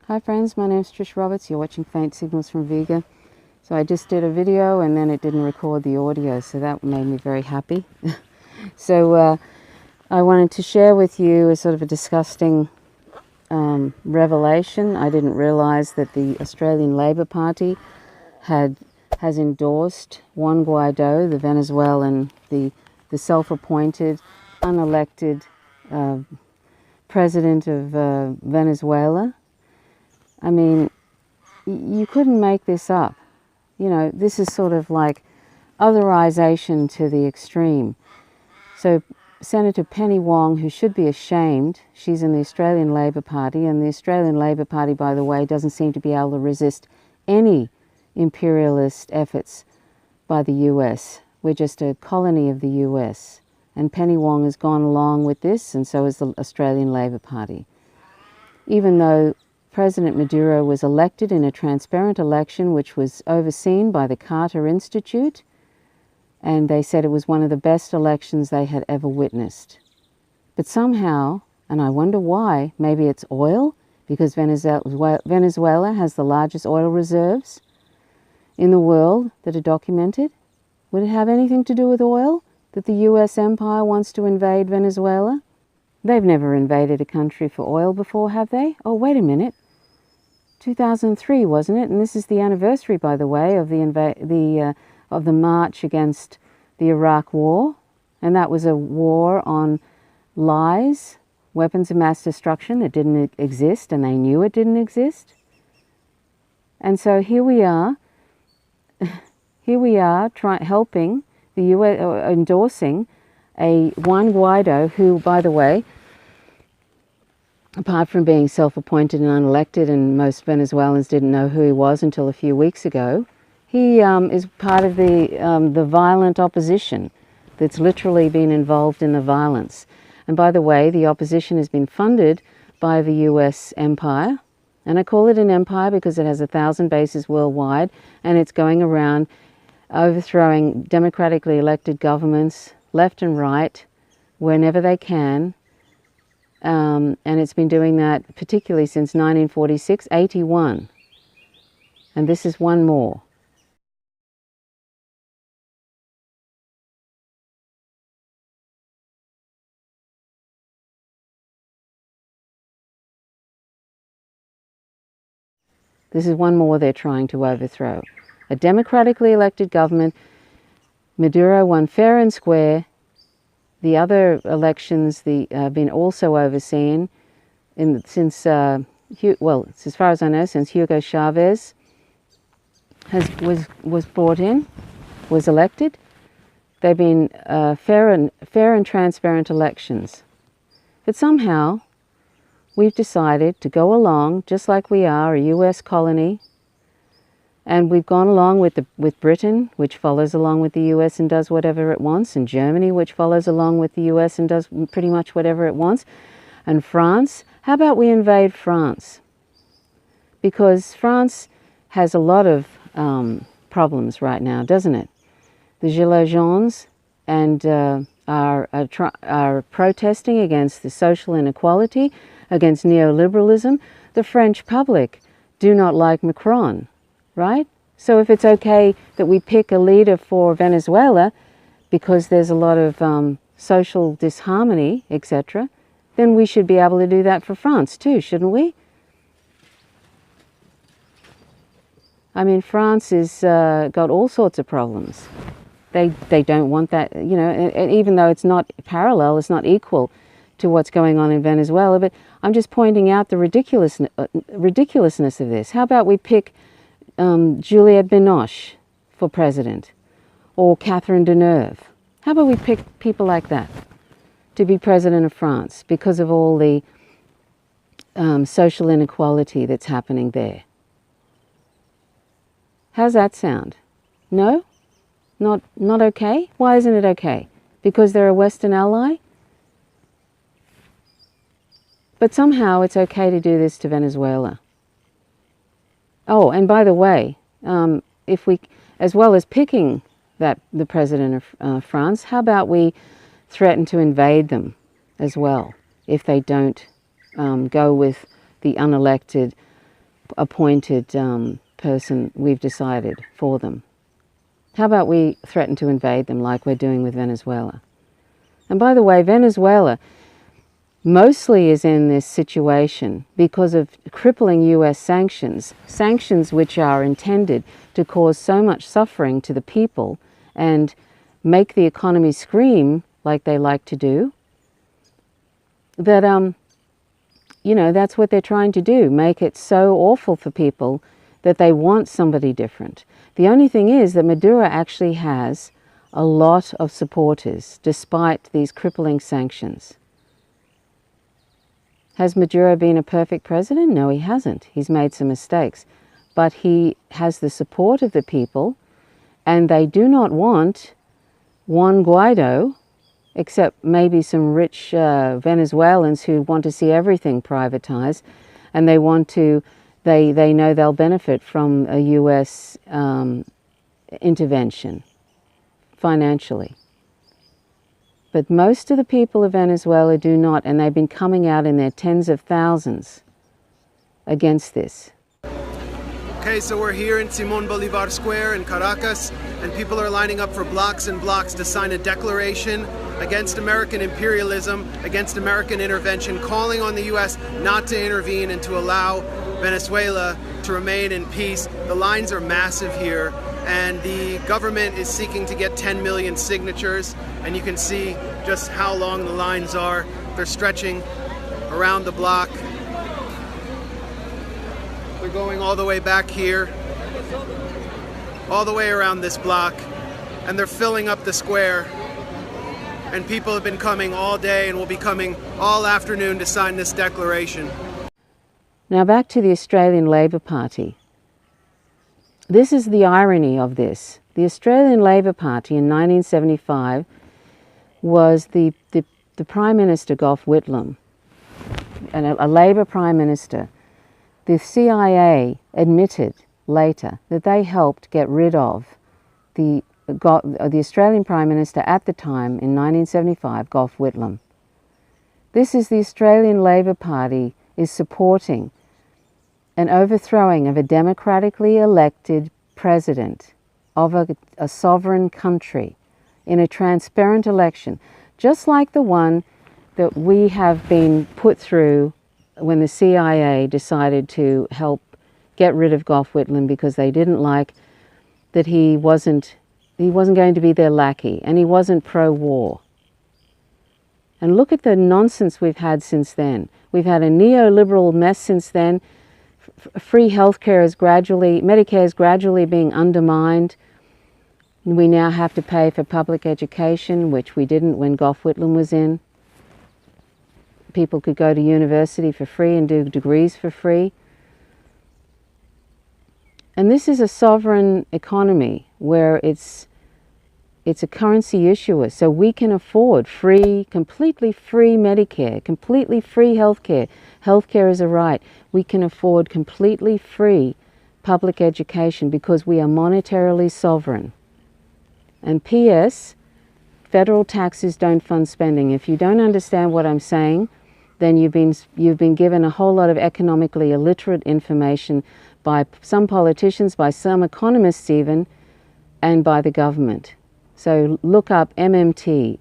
Hi friends, my name is Trish Roberts. You're watching Faint Signals from Vega. So I just did a video and then it didn't record the audio, so that made me very happy. So I wanted to share with you a sort of a disgusting revelation. I didn't realize that the Australian Labor Party has endorsed Juan Guaido, the Venezuelan, the self-appointed, unelected president of Venezuela. I mean, you couldn't make this up. You know, this is sort of like otherization to the extreme. So Senator Penny Wong, who should be ashamed, she's in the Australian Labor Party, and the Australian Labor Party, by the way, doesn't seem to be able to resist any imperialist efforts by the US. We're just a colony of the US. And Penny Wong has gone along with this, and so has the Australian Labor Party. Even though President Maduro was elected in a transparent election which was overseen by the Carter Institute, and they said it was one of the best elections they had ever witnessed. But somehow, and I wonder why, maybe it's oil, because Venezuela has the largest oil reserves in the world that are documented. Would it have anything to do with oil, that the US empire wants to invade Venezuela? They've never invaded a country for oil before, have they? Oh, wait a minute. 2003, wasn't it? And this is the anniversary, by the way, of the march against the Iraq War, and that was a war on lies, weapons of mass destruction that didn't exist, and they knew it didn't exist. And so here we are helping the US, endorsing a Juan Guaido, who, by the way, apart from being self-appointed and unelected, and most Venezuelans didn't know who he was until a few weeks ago, he is part of the violent opposition that's literally been involved in the violence. And by the way, the opposition has been funded by the US empire, and I call it an empire because it has 1,000 bases worldwide, and it's going around overthrowing democratically elected governments left and right whenever they can. And it's been doing that particularly since 1946, 81. And this is one more. This is one more they're trying to overthrow. A democratically elected government. Maduro won fair and square. The other elections have been also overseen since, well, as far as I know, since Hugo Chavez was brought in, was elected. They've been fair and transparent elections. But somehow, we've decided to go along, just like we are, a US colony, and we've gone along with Britain, which follows along with the US and does whatever it wants, and Germany, which follows along with the US and does pretty much whatever it wants, and France. How about we invade France? Because France has a lot of problems right now, doesn't it? The Gilets jaunes and are protesting against the social inequality, against neoliberalism. The French public do not like Macron. Right? So if it's okay that we pick a leader for Venezuela because there's a lot of social disharmony, etc., then we should be able to do that for France too, shouldn't we? I mean, France has got all sorts of problems. They don't want that, you know, and even though it's not parallel, it's not equal to what's going on in Venezuela, but I'm just pointing out the ridiculousness of this. How about we pick Juliette Binoche for president, or Catherine Deneuve? How about we pick people like that to be president of France because of all the social inequality that's happening there? How's that sound? No? Not okay? Why isn't it okay? Because they're a Western ally? But somehow it's okay to do this to Venezuela. Oh, and by the way, if we, as well as picking the president of France, how about we threaten to invade them as well if they don't go with the unelected appointed person we've decided for them. How about we threaten to invade them like we're doing with Venezuela? And by the way, Venezuela mostly is in this situation because of crippling US sanctions, sanctions which are intended to cause so much suffering to the people and make the economy scream like they like to do, that, you know, that's what they're trying to do, make it so awful for people that they want somebody different. The only thing is that Maduro actually has a lot of supporters despite these crippling sanctions. Has Maduro been a perfect president? No, he hasn't. He's made some mistakes. But he has the support of the people, and they do not want Juan Guaido, except maybe some rich Venezuelans who want to see everything privatized, and they want to, they know they'll benefit from a US intervention financially. But most of the people of Venezuela do not, and they've been coming out in their tens of thousands against this. Okay, so we're here in Simón Bolívar Square in Caracas, and people are lining up for blocks and blocks to sign a declaration against American imperialism, against American intervention, calling on the US not to intervene and to allow Venezuela to remain in peace. The lines are massive here, and the government is seeking to get 10 million signatures, and you can see just how long the lines are. They're stretching around the block. They're going all the way back here, all the way around this block, and they're filling up the square. And people have been coming all day and will be coming all afternoon to sign this declaration. Now back to the Australian Labor Party. This is the irony of this. The Australian Labor Party in 1975 was the Prime Minister, Gough Whitlam, and a Labor Prime Minister. The CIA admitted later that they helped get rid of the Australian Prime Minister at the time in 1975, Gough Whitlam. This is the Australian Labor Party is supporting an overthrowing of a democratically elected president of a sovereign country in a transparent election, just like the one that we have been put through when the CIA decided to help get rid of Gough Whitlam because they didn't like that he wasn't going to be their lackey, and he wasn't pro-war. And look at the nonsense we've had since then. We've had a neoliberal mess since then. Free healthcare is Medicare is gradually being undermined. We now have to pay for public education, which we didn't when Gough Whitlam was in. People could go to university for free and do degrees for free. And this is a sovereign economy where it's a currency issuer, so we can afford free, completely free Medicare, completely free healthcare. Healthcare is a right. We can afford completely free public education because we are monetarily sovereign. And P.S., federal taxes don't fund spending. If you don't understand what I'm saying, then you've been given a whole lot of economically illiterate information by some politicians, by some economists even, and by the government. So look up MMT,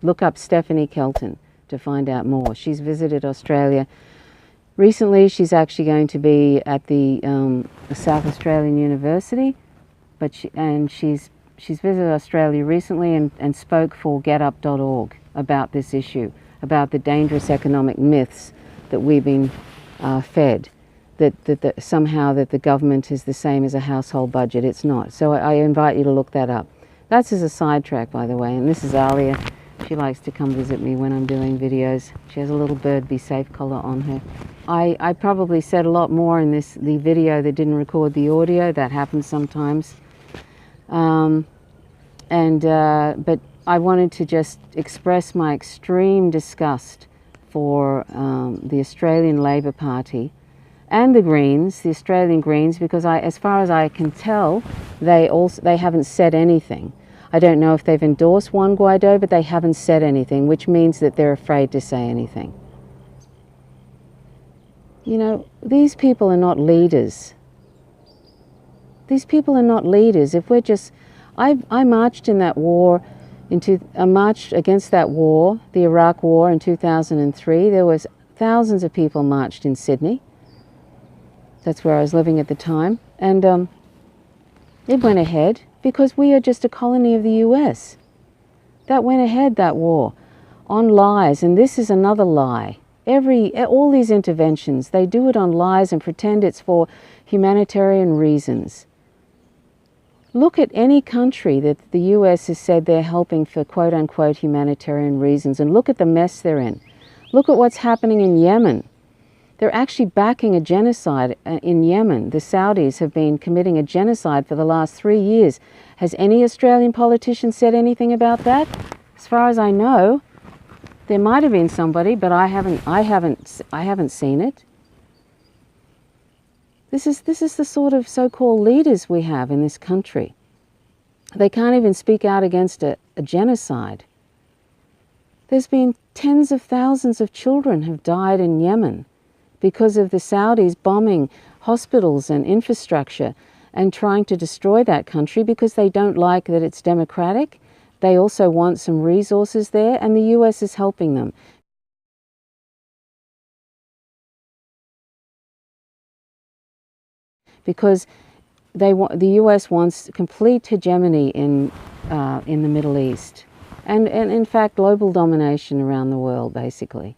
look up Stephanie Kelton to find out more. She's visited Australia. Recently, she's actually going to be at the South Australian University, but she's visited Australia recently and spoke for getup.org about this issue, about the dangerous economic myths that we've been fed. That somehow that the government is the same as a household budget. It's not. So I invite you to look that up. That's as a sidetrack, by the way. And this is Alia. She likes to come visit me when I'm doing videos. She has a little bird be safe collar on her. I probably said a lot more in the video that didn't record the audio. That happens sometimes. But I wanted to just express my extreme disgust for the Australian Labor Party and the Greens, the Australian Greens, because as far as I can tell, they haven't said anything. I don't know if they've endorsed Juan Guaido, but they haven't said anything, which means that they're afraid to say anything. You know, these people are not leaders. These people are not leaders. If we're just, I marched in that war, I marched against that war, the Iraq War in 2003. There was thousands of people marched in Sydney. That's where I was living at the time. And it went ahead because we are just a colony of the US. That went ahead, that war, on lies, and this is another lie. All these interventions, they do it on lies and pretend it's for humanitarian reasons. Look at any country that the US has said they're helping for quote-unquote humanitarian reasons, and look at the mess they're in. Look at what's happening in Yemen. They're actually backing a genocide in Yemen. The Saudis have been committing a genocide for the last 3 years. Has any Australian politician said anything about that? As far as I know, there might have been somebody, but I haven't seen it. This is the sort of so-called leaders we have in this country. They can't even speak out against a genocide. There's been tens of thousands of children have died in Yemen because of the Saudis bombing hospitals and infrastructure and trying to destroy that country because they don't like that it's democratic. They also want some resources there, and the US is helping them. Because the US wants complete hegemony in the Middle East, and in fact global domination around the world, basically.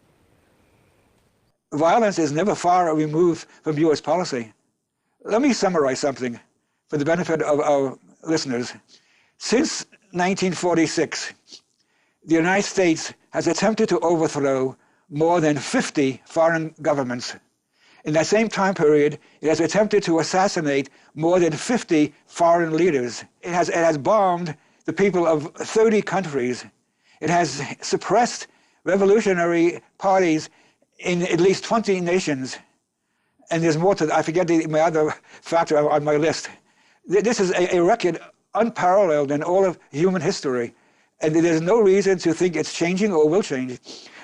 Violence is never far removed from US policy. Let me summarize something for the benefit of our listeners. Since 1946, the United States has attempted to overthrow more than 50 foreign governments. In that same time period, it has attempted to assassinate more than 50 foreign leaders. It has bombed the people of 30 countries. It has suppressed revolutionary parties in at least 20 nations. And there's more to that. I forget my other factor on my list. This is a record unparalleled in all of human history. And there's no reason to think it's changing or will change,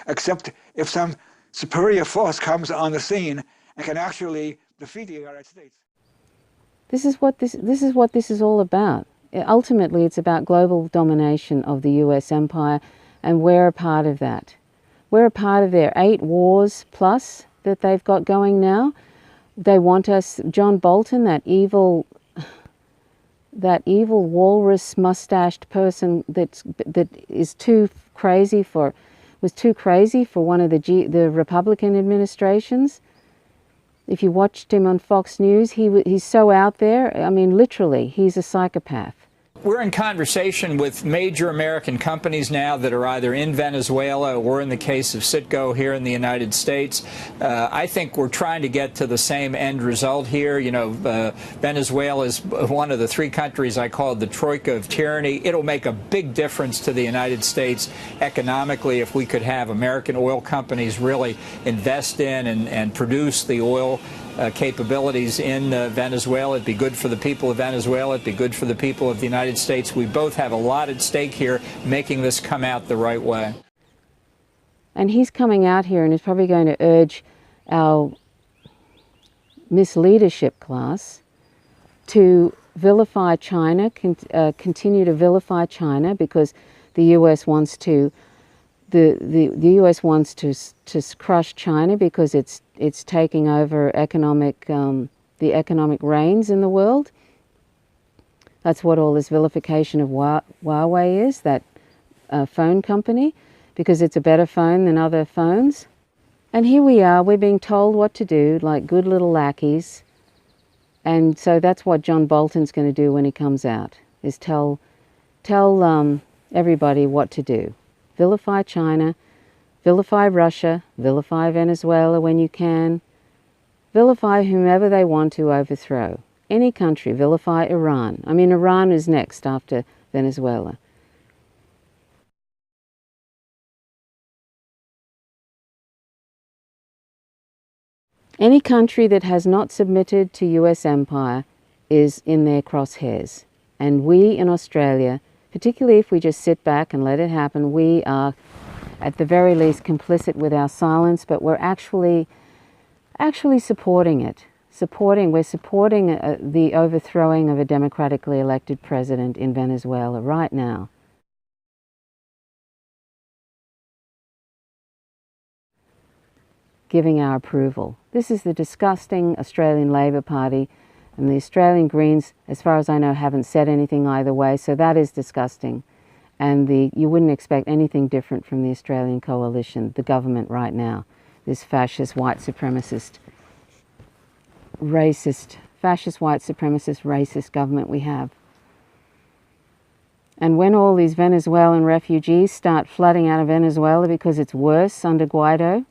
except if some superior force comes on the scene and can actually defeat the United States. This is what this is all about. Ultimately, it's about global domination of the US empire, and we're a part of that. We're a part of their 8 wars plus that they've got going now. They want us, John Bolton, that evil walrus mustached person that was too crazy for one of the Republican administrations. If you watched him on Fox News, he's so out there. I mean, literally, he's a psychopath. We're in conversation with major American companies now that are either in Venezuela or, in the case of Citgo, here in the United States. I think we're trying to get to the same end result here. You know, Venezuela is one of the 3 countries I call the troika of tyranny. It'll make a big difference to the United States economically if we could have American oil companies really invest in and produce the oil capabilities in Venezuela. It'd be good for the people of Venezuela. It'd be good for the people of the United States. We both have a lot at stake here, making this come out the right way. And he's coming out here and is probably going to urge our misleadership class to vilify China, continue to vilify China, because the US wants to the US wants to crush China because it's taking over the economic reins in the world. That's what all this vilification of Huawei is, that phone company, because it's a better phone than other phones. And here we are, we're being told what to do like good little lackeys. And so that's what John Bolton's going to do when he comes out, is tell everybody what to do. Vilify China, vilify Russia, vilify Venezuela when you can, vilify whomever they want to overthrow. Any country, vilify Iran. I mean, Iran is next after Venezuela. Any country that has not submitted to US empire is in their crosshairs. And we in Australia, particularly if we just sit back and let it happen, we are at the very least complicit with our silence, but we're actually Actually supporting it. We're supporting the overthrowing of a democratically elected president in Venezuela right now. Giving our approval. This is the disgusting Australian Labor Party, and the Australian Greens, as far as I know, haven't said anything either way, so that is disgusting. And you wouldn't expect anything different from the Australian coalition, the government right now, this fascist, white supremacist, racist, fascist, white supremacist, racist government we have. And when all these Venezuelan refugees start flooding out of Venezuela because it's worse under Guaido,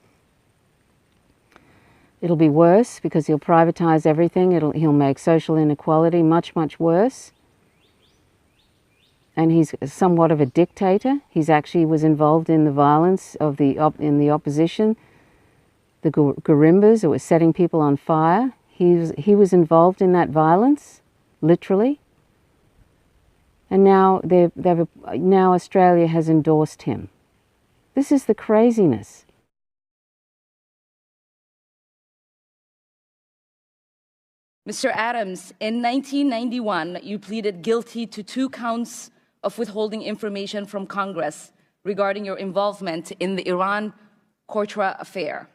it'll be worse because he'll privatize everything. He'll make social inequality much, much worse. And he's somewhat of a dictator. He's actually was involved in the violence of in the opposition, the guerimbas that were setting people on fire. He was involved in that violence, literally. And now now Australia has endorsed him. This is the craziness. Mr. Adams, in 1991, you pleaded guilty to 2 counts of withholding information from Congress regarding your involvement in the Iran-Contra affair,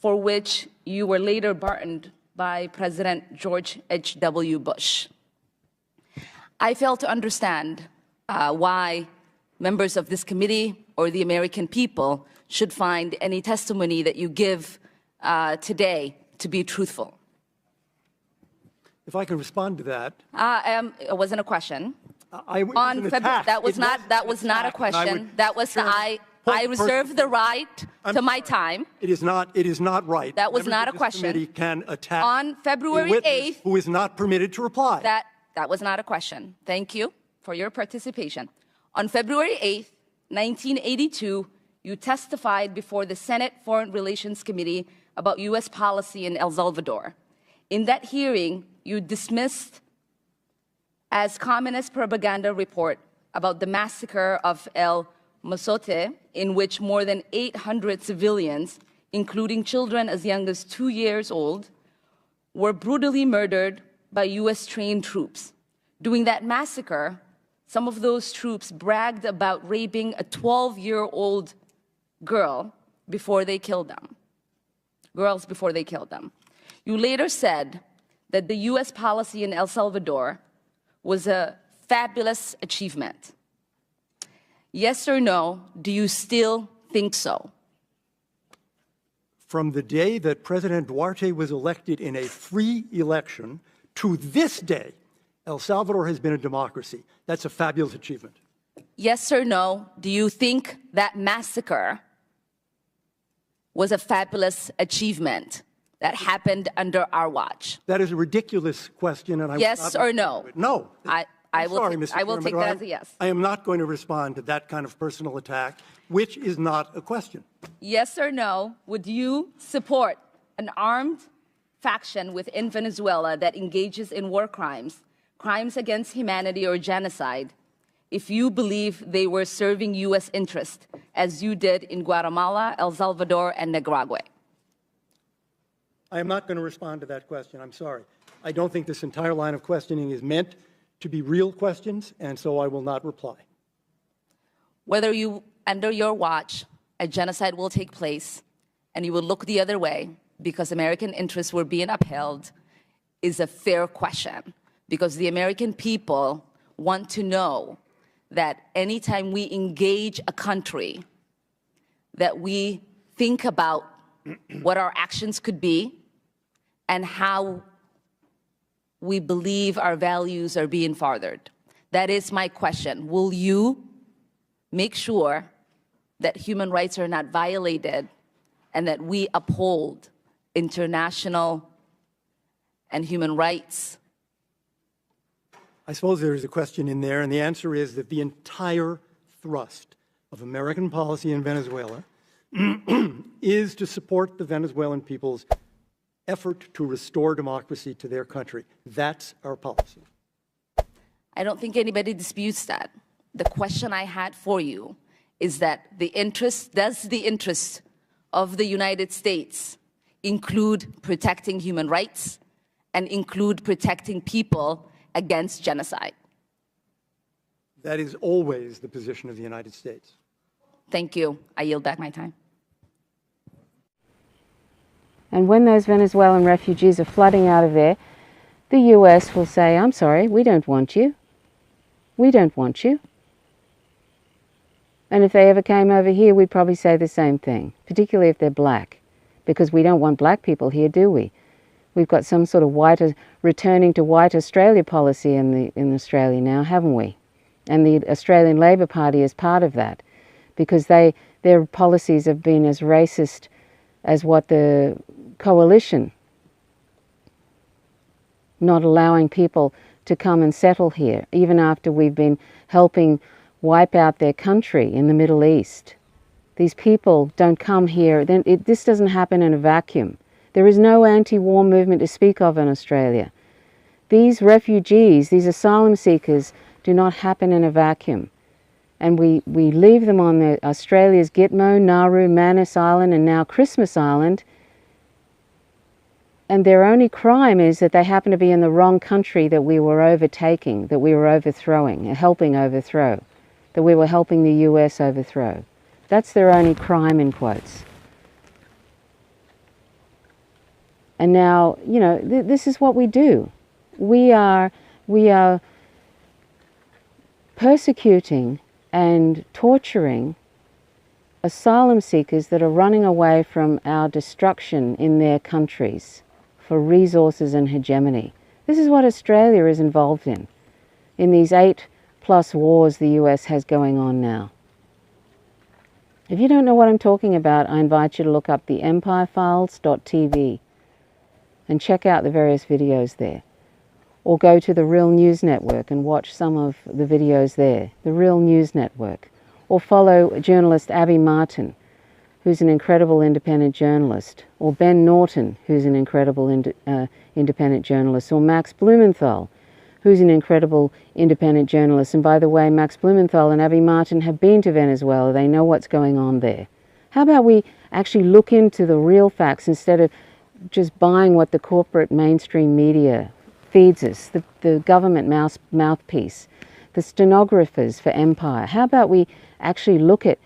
for which you were later pardoned by President George H.W. Bush. I fail to understand why members of this committee or the American people should find any testimony that you give today to be truthful. If I could respond to that. It wasn't a question. That was not a question. That was I reserve the right to my time. It is not right. That was not a question. Committee can attack on February 8th, who is not permitted to reply. That was not a question. Thank you for your participation. On February 8th, 1982, you testified before the Senate Foreign Relations Committee about U.S. policy in El Salvador. In that hearing, you dismissed as communist propaganda report about the massacre of El Mozote, in which more than 800 civilians, including children as young as 2 years old, were brutally murdered by U.S.-trained troops. During that massacre, some of those troops bragged about raping a 12-year-old girl before they killed them. Girls before they killed them. You later said that the U.S. policy in El Salvador was a fabulous achievement. Yes or no, do you still think so? From the day that President Duarte was elected in a free election to this day, El Salvador has been a democracy. That's a fabulous achievement. Yes or no, do you think that massacre was a fabulous achievement that happened under our watch? That is a ridiculous question, and I yes or no? No. I will take that as a yes. I am not going to respond to that kind of personal attack, which is not a question. Yes or no, would you support an armed faction within Venezuela that engages in war crimes, crimes against humanity or genocide, if you believe they were serving U.S. interest, as you did in Guatemala, El Salvador, and Nicaragua? I am not going to respond to that question. I'm sorry. I don't think this entire line of questioning is meant to be real questions, and so I will not reply. Whether under your watch, a genocide will take place, and you will look the other way because American interests were being upheld, is a fair question, because the American people want to know that anytime we engage a country, that we think about what our actions could be and how we believe our values are being furthered. That is my question. Will you make sure that human rights are not violated and that we uphold international and human rights? I suppose there is a question in there, and the answer is that the entire thrust of American policy in Venezuela is to support the Venezuelan people's effort to restore democracy to their country. That's our policy. I don't think anybody disputes that. The question I had for you is that does the interest of the United States include protecting human rights and include protecting people against genocide. That is always the position of the United States. Thank you. I yield back my time. And when those Venezuelan refugees are flooding out of there, the US will say, I'm sorry, we don't want you. We don't want you. And if they ever came over here, we'd probably say the same thing, particularly if they're black, because we don't want black people here, do we? We've got some sort of returning to white Australia policy in Australia now, haven't we? And the Australian Labor Party is part of that, because their policies have been as racist as what the coalition, not allowing people to come and settle here, even after we've been helping wipe out their country in the Middle East. These people don't come here. This doesn't happen in a vacuum. There is no anti-war movement to speak of in Australia. These refugees, these asylum seekers, do not happen in a vacuum. And we leave them on Australia's Gitmo, Nauru, Manus Island, and now Christmas Island. And their only crime is that they happen to be in the wrong country that we were overtaking, that we were overthrowing, helping overthrow, that we were helping the US overthrow. That's their only crime, in quotes. And now, you know, this is what we do. We are persecuting and torturing asylum seekers that are running away from our destruction in their countries for resources and hegemony. This is what Australia is involved in these 8+ wars the US has going on now. If you don't know what I'm talking about, I invite you to look up the empirefiles.tv and check out the various videos there. Or go to the Real News Network and watch some of the videos there, the Real News Network. Or follow journalist Abby Martin, who's an incredible independent journalist. Or Ben Norton, who's an incredible independent journalist. Or Max Blumenthal, who's an incredible independent journalist. And by the way, Max Blumenthal and Abby Martin have been to Venezuela. They know what's going on there. How about we actually look into the real facts instead of just buying what the corporate mainstream media feeds us, the government mouthpiece, the stenographers for Empire. How about we actually look at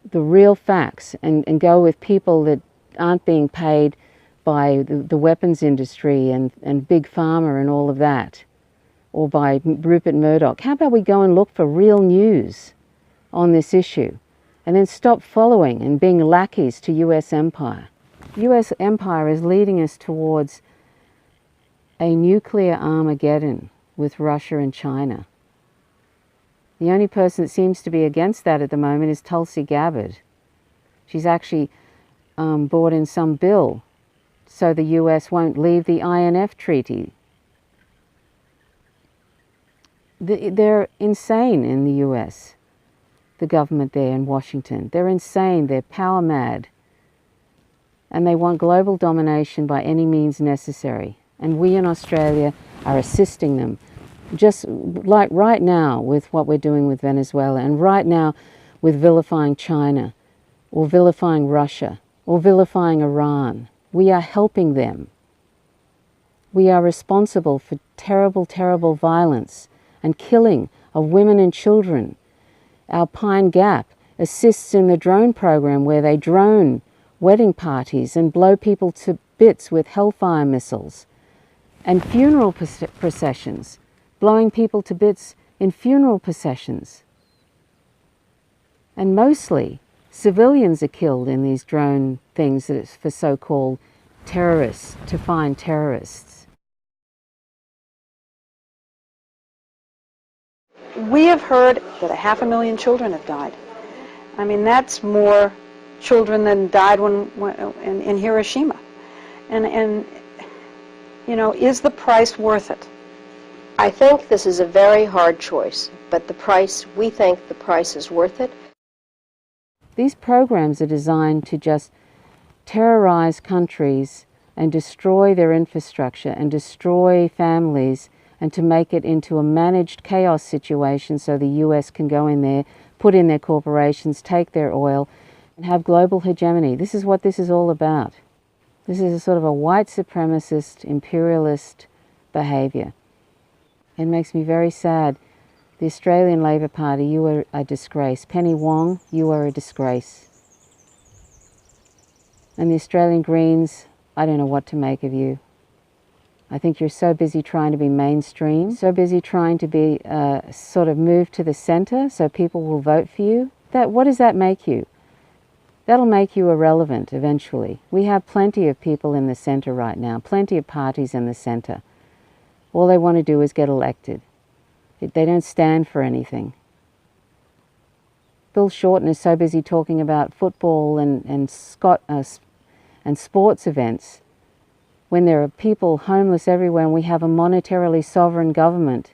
the real facts and go with people that aren't being paid by the weapons industry and Big Pharma and all of that, or by Rupert Murdoch? How about we go and look for real news on this issue and then stop following and being lackeys to US empire? US empire is leading us towards a nuclear Armageddon with Russia and China. The only person that seems to be against that at the moment is Tulsi Gabbard. She's actually brought in some bill so the US won't leave the INF treaty. They're insane in the US, the government there in Washington. They're insane, they're power mad, and they want global domination by any means necessary. And we in Australia are assisting them, just like right now with what we're doing with Venezuela, and right now with vilifying China, or vilifying Russia, or vilifying Iran. We are helping them. We are responsible for terrible, terrible violence and killing of women and children. Our Pine Gap assists in the drone program where they drone wedding parties and blow people to bits with Hellfire missiles. And funeral processions, blowing people to bits in funeral processions. And mostly, civilians are killed in these drone things that it's for so-called terrorists, to find terrorists. We have heard that 500,000 children have died. I mean, that's more children than died in Hiroshima. And you know, is the price worth it? I think this is a very hard choice, but we think the price is worth it. These programs are designed to just terrorize countries and destroy their infrastructure and destroy families, and to make it into a managed chaos situation so the US can go in there, put in their corporations, take their oil, and have global hegemony. This is what this is all about. This is a sort of a white supremacist, imperialist behaviour. It makes me very sad. The Australian Labor Party, you are a disgrace. Penny Wong, you are a disgrace. And the Australian Greens, I don't know what to make of you. I think you're so busy trying to be mainstream, so busy trying to be sort of move to the centre so people will vote for you. What does that make you? That'll make you irrelevant eventually. We have plenty of people in the centre right now, plenty of parties in the centre. All they want to do is get elected. They don't stand for anything. Bill Shorten is so busy talking about football and sports events when there are people homeless everywhere and we have a monetarily sovereign government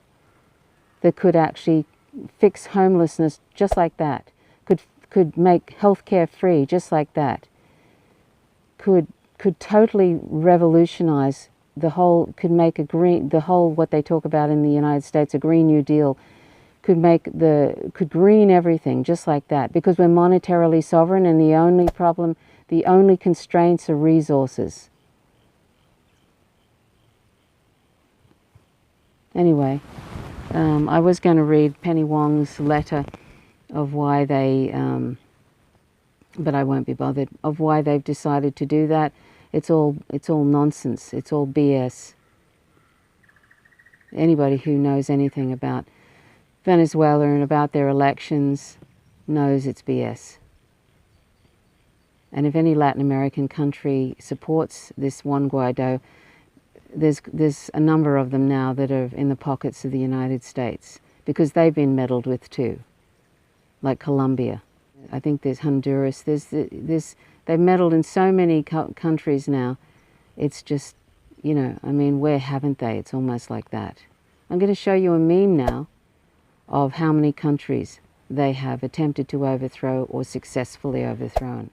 that could actually fix homelessness just like that, could make healthcare free just like that, could totally revolutionize the whole, could make what they talk about in the United States, a Green New Deal, could green everything just like that, because we're monetarily sovereign and the only constraints are resources. Anyway, I was going to read Penny Wong's letter of why they, but I won't be bothered, of why they've decided to do that. It's all nonsense. It's all BS. Anybody who knows anything about Venezuela and about their elections knows it's BS. And if any Latin American country supports this Juan Guaido, there's a number of them now that are in the pockets of the United States because they've been meddled with too, like Colombia. I think there's Honduras. They've meddled in so many countries now. It's just, you know, I mean, where haven't they? It's almost like that. I'm going to show you a meme now of how many countries they have attempted to overthrow or successfully overthrown.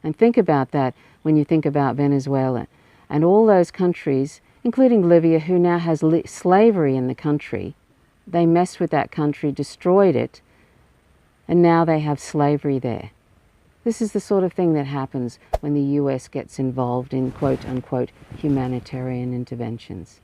And think about that when you think about Venezuela and all those countries, including Libya, who now has slavery in the country. They messed with that country, destroyed it, and now they have slavery there. This is the sort of thing that happens when the US gets involved in quote-unquote humanitarian interventions.